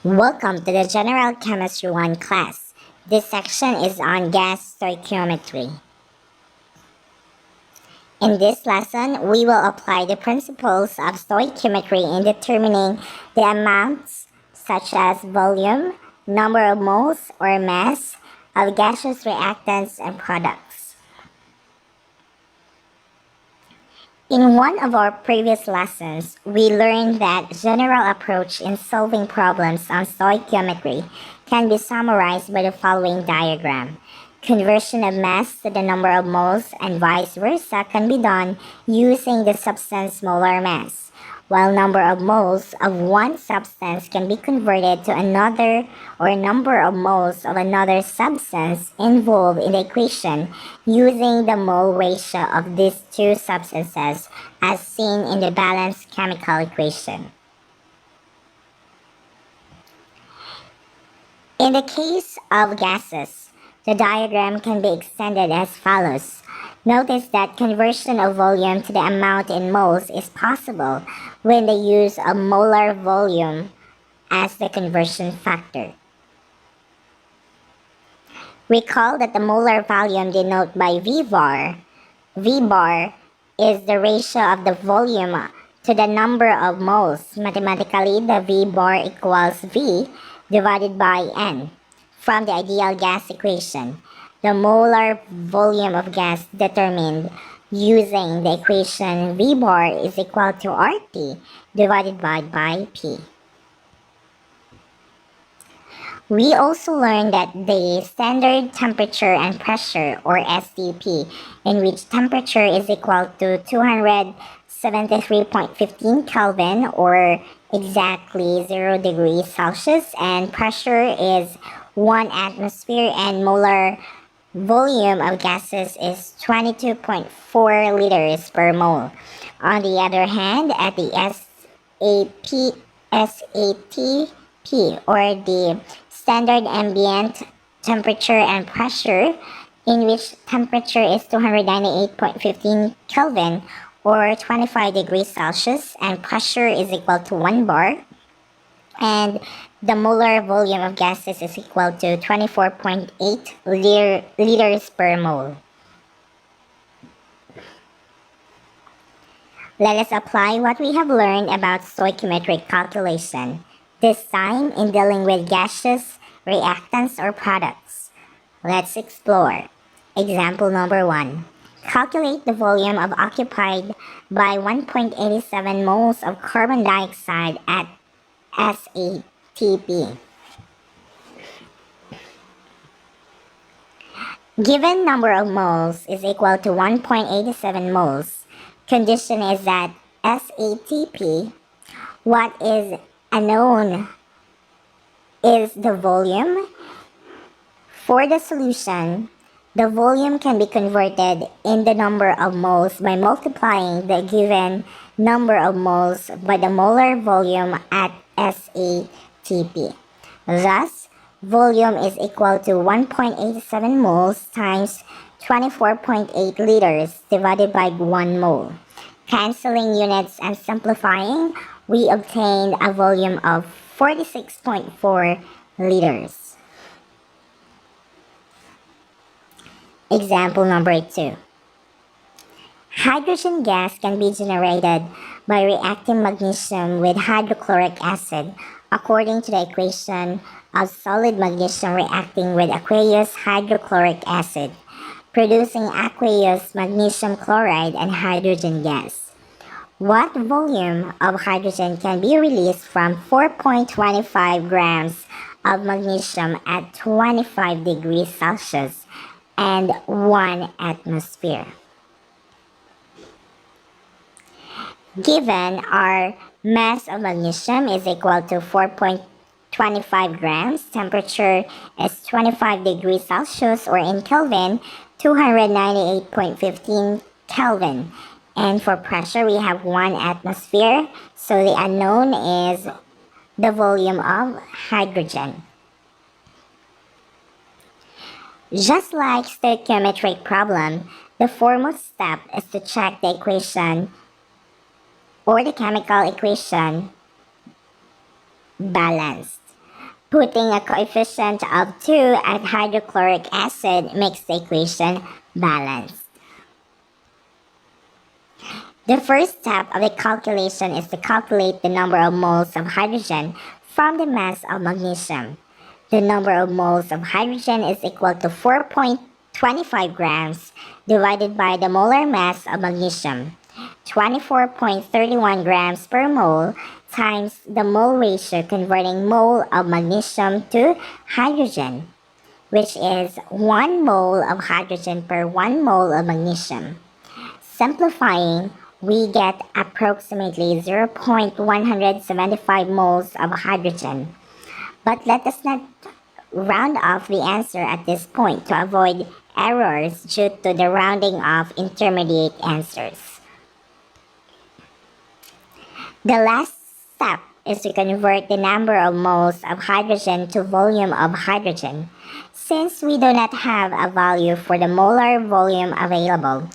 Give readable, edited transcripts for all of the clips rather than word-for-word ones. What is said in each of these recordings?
Welcome to the General Chemistry 1 class. This section is on gas stoichiometry. In this lesson, we will apply the principles of stoichiometry in determining the amounts such as volume, number of moles or mass of gaseous reactants and products. In one of our previous lessons, we learned that general approach in solving problems on stoichiometry can be summarized by the following diagram. Conversion of mass to the number of moles and vice versa can be done using the substance molar mass, while number of moles of one substance can be converted to another or number of moles of another substance involved in the equation using the mole ratio of these two substances as seen in the balanced chemical equation. In the case of gases, the diagram can be extended as follows. Notice that conversion of volume to the amount in moles is possible when the use of molar volume as the conversion factor. Recall that the molar volume denoted by V bar is the ratio of the volume to the number of moles. Mathematically, the V bar equals V divided by N from the ideal gas equation. The molar volume of gas determined using the equation V bar is equal to RT divided by P. We also learned that the standard temperature and pressure, or STP, in which temperature is equal to 273.15 Kelvin, or exactly 0 degrees Celsius, and pressure is 1 atmosphere, and molar volume of gases is 22.4 liters per mole. On the other hand, at the SATP, or the standard ambient temperature and pressure, in which temperature is 298.15 Kelvin or 25 degrees Celsius, and pressure is equal to 1 bar, and the molar volume of gases is equal to 24.8 liters per mole. Let us apply what we have learned about stoichiometric calculation, this time in dealing with gaseous reactants or products. Let's explore. Example number 1. Calculate the volume of occupied by 1.87 moles of carbon dioxide at SATP. Given number of moles is equal to 1.87 moles, condition is that SATP, what is unknown is the volume. For the solution, the volume can be converted in the number of moles by multiplying the given number of moles by the molar volume at SATP. Thus, volume is equal to 1.87 moles times 24.8 liters divided by 1 mole. Canceling units and simplifying, we obtained a volume of 46.4 liters. Example number 2. Hydrogen gas can be generated by reacting magnesium with hydrochloric acid according to the equation of solid magnesium reacting with aqueous hydrochloric acid, producing aqueous magnesium chloride and hydrogen gas. What volume of hydrogen can be released from 4.25 grams of magnesium at 25 degrees Celsius and 1 atmosphere? Given our mass of magnesium is equal to 4.25 grams, temperature is 25 degrees Celsius, or in Kelvin, 298.15 Kelvin. And for pressure, we have 1 atmosphere, so the unknown is the volume of hydrogen. Just like stoichiometric problem, the foremost step is to check the equation or the chemical equation balanced. Putting a coefficient of 2 at hydrochloric acid makes the equation balanced. The first step of the calculation is to calculate the number of moles of hydrogen from the mass of magnesium. The number of moles of hydrogen is equal to 4.25 grams divided by the molar mass of magnesium, 24.31 grams per mole, times the mole ratio converting mole of magnesium to hydrogen, which is 1 mole of hydrogen per 1 mole of magnesium. Simplifying, we get approximately 0.175 moles of hydrogen. But let us not round off the answer at this point to avoid errors due to the rounding off intermediate answers. The last step is to convert the number of moles of hydrogen to volume of hydrogen. Since we do not have a value for the molar volume available,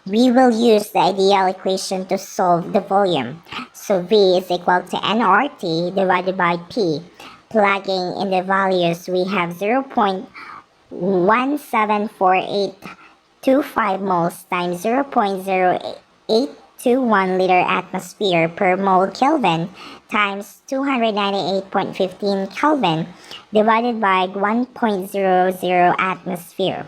we will use the ideal equation to solve the volume. So V is equal to nRT divided by P. Plugging in the values, we have 0.174825 moles times 0.0821 liter atmosphere per mole Kelvin times 298.15 Kelvin divided by 1.00 atmosphere.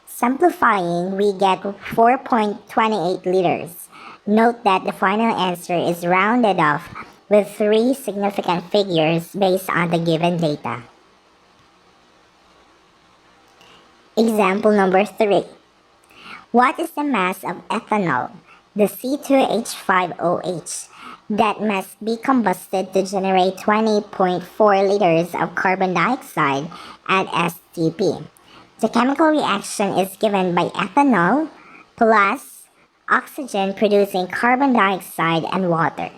Simplifying, we get 4.28 liters. Note that the final answer is rounded off with 3 significant figures based on the given data. Example number 3. What is the mass of ethanol, the C2H5OH, that must be combusted to generate 20.4 liters of carbon dioxide at STP? The chemical reaction is given by ethanol plus oxygen producing carbon dioxide and water.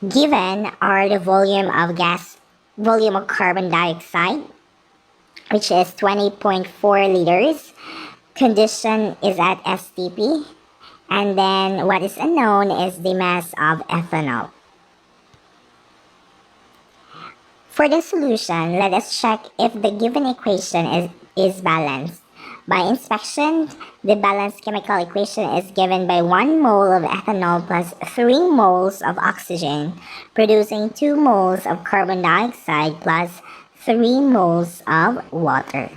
Given are the volume of carbon dioxide, which is 20.4 liters. Condition is at STP. And then what is unknown is the mass of ethanol. For the solution, let us check if the given equation is balanced. By inspection, the balanced chemical equation is given by 1 mole of ethanol plus 3 moles of oxygen, producing 2 moles of carbon dioxide plus 3 moles of water.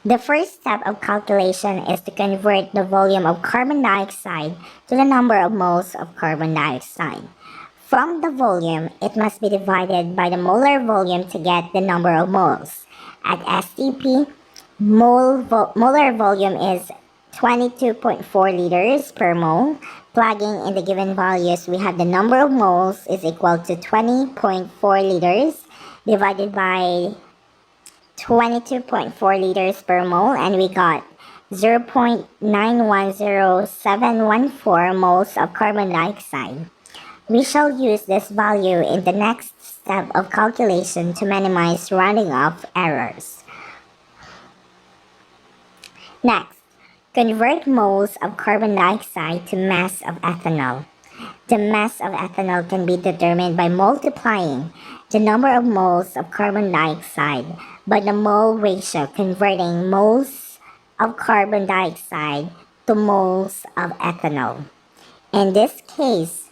The first step of calculation is to convert the volume of carbon dioxide to the number of moles of carbon dioxide. From the volume, it must be divided by the molar volume to get the number of moles. At STP, molar volume is 22.4 liters per mole. Plugging in the given values, we have the number of moles is equal to 20.4 liters divided by 22.4 liters per mole, and we got 0.910714 moles of carbon dioxide. We shall use this value in the next step of calculation to minimize rounding off errors. Next, convert moles of carbon dioxide to mass of ethanol. The mass of ethanol can be determined by multiplying the number of moles of carbon dioxide by the mole ratio, converting moles of carbon dioxide to moles of ethanol. In this case,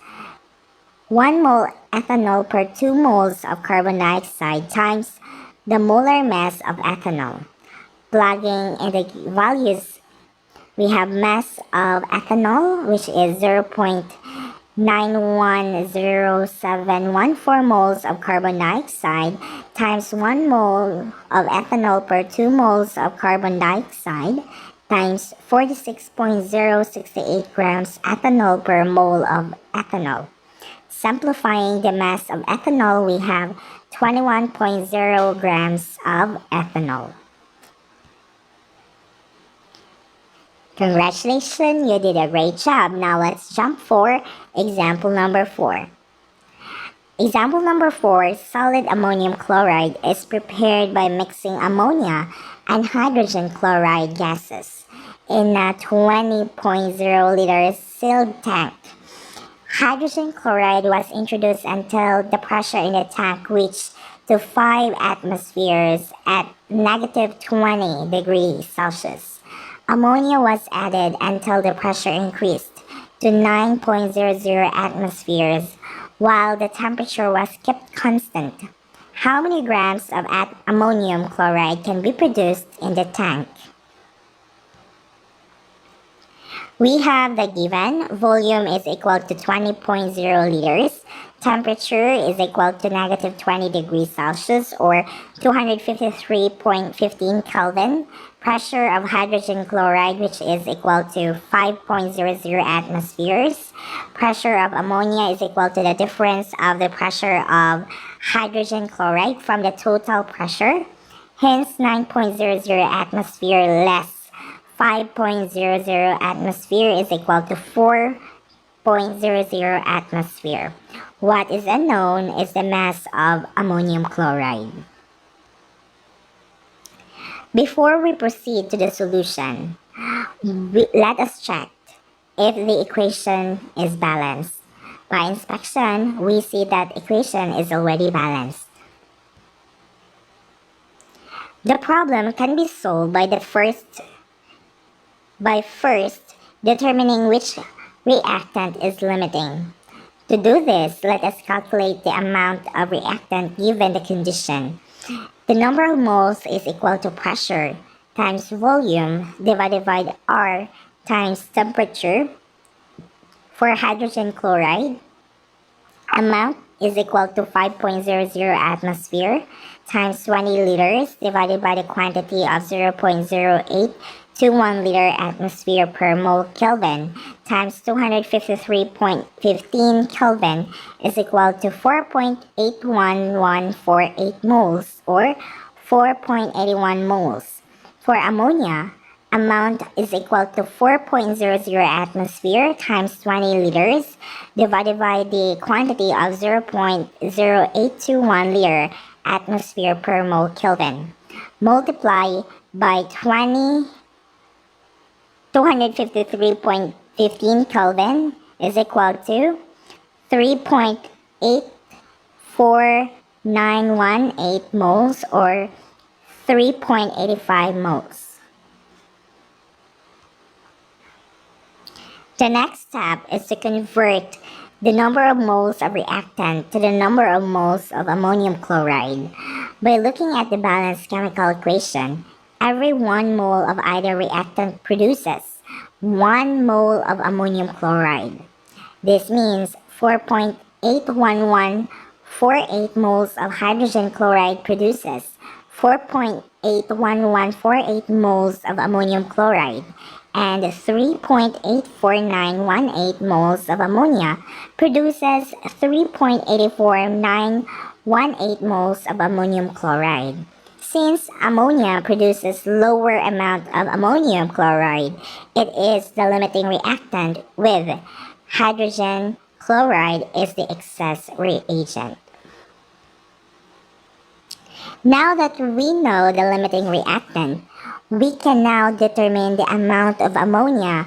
1 mole ethanol per 2 moles of carbon dioxide times the molar mass of ethanol. Plugging in the values, we have mass of ethanol, which is 0.910714 moles of carbon dioxide times 1 mole of ethanol per 2 moles of carbon dioxide times 46.068 grams ethanol per mole of ethanol. Simplifying the mass of ethanol, we have 21.0 grams of ethanol. Congratulations, you did a great job. Now let's jump for example number 4. Example number 4, solid ammonium chloride is prepared by mixing ammonia and hydrogen chloride gases in a 20.0 liter sealed tank. Hydrogen chloride was introduced until the pressure in the tank reached to 5 atmospheres at negative 20 degrees Celsius. Ammonia was added until the pressure increased to 9.00 atmospheres, while the temperature was kept constant. How many grams of ammonium chloride can be produced in the tank? We have the given volume is equal to 20.0 liters, temperature is equal to negative 20 degrees Celsius or 253.15 Kelvin, pressure of hydrogen chloride which is equal to 5.00 atmospheres, pressure of ammonia is equal to the difference of the pressure of hydrogen chloride from the total pressure, hence 9.00 atmosphere less 5.00 atmosphere is equal to 4.00 atmosphere. What is unknown is the mass of ammonium chloride. Before we proceed to the solution, let us check if the equation is balanced. By inspection, we see that equation is already balanced. The problem can be solved by first determining which reactant is limiting. To do this, let us calculate the amount of reactant given the condition. The number of moles is equal to pressure times volume divided by R times temperature. For hydrogen chloride, amount is equal to 5.00 atmosphere times 20 liters divided by the quantity of 0.08 to 1 liter atmosphere per mole Kelvin times 253.15 Kelvin is equal to 4.81148 moles or 4.81 moles. For ammonia, amount is equal to 4.00 atmosphere times 20 liters divided by the quantity of 0.0821 liter atmosphere per mole Kelvin. Multiply by 253.15 Kelvin is equal to 3.84918 moles or 3.85 moles. The next step is to convert the number of moles of reactant to the number of moles of ammonium chloride. By looking at the balanced chemical equation, every 1 mole of either reactant produces 1 mole of ammonium chloride. This means 4.81148 moles of hydrogen chloride produces 4.81148 moles of ammonium chloride, and 3.84918 moles of ammonia produces 3.84918 moles of ammonium chloride. Since ammonia produces lower amount of ammonium chloride, it is the limiting reactant with hydrogen chloride is the excess reagent. Now that we know the limiting reactant, we can now determine the amount of ammonia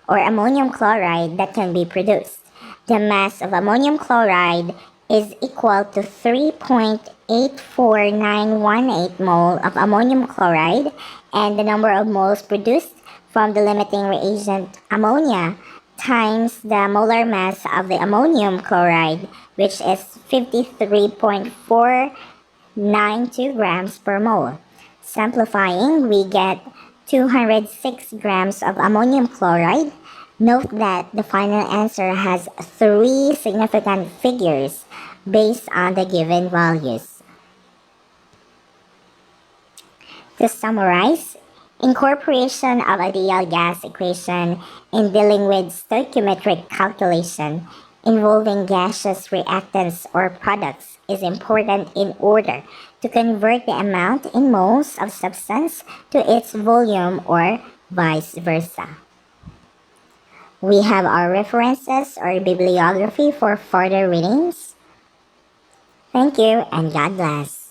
or ammonium chloride that can be produced. The mass of ammonium chloride is equal to 3.84918 mole of ammonium chloride, and the number of moles produced from the limiting reagent ammonia times the molar mass of the ammonium chloride, which is 53.492 grams per mole. Simplifying, we get 206 grams of ammonium chloride. Note that the final answer has 3 significant figures based on the given values. To summarize, incorporation of ideal gas equation in dealing with stoichiometric calculation involving gaseous reactants or products is important in order to convert the amount in moles of substance to its volume or vice versa. We have our references or bibliography for further readings. Thank you and God bless.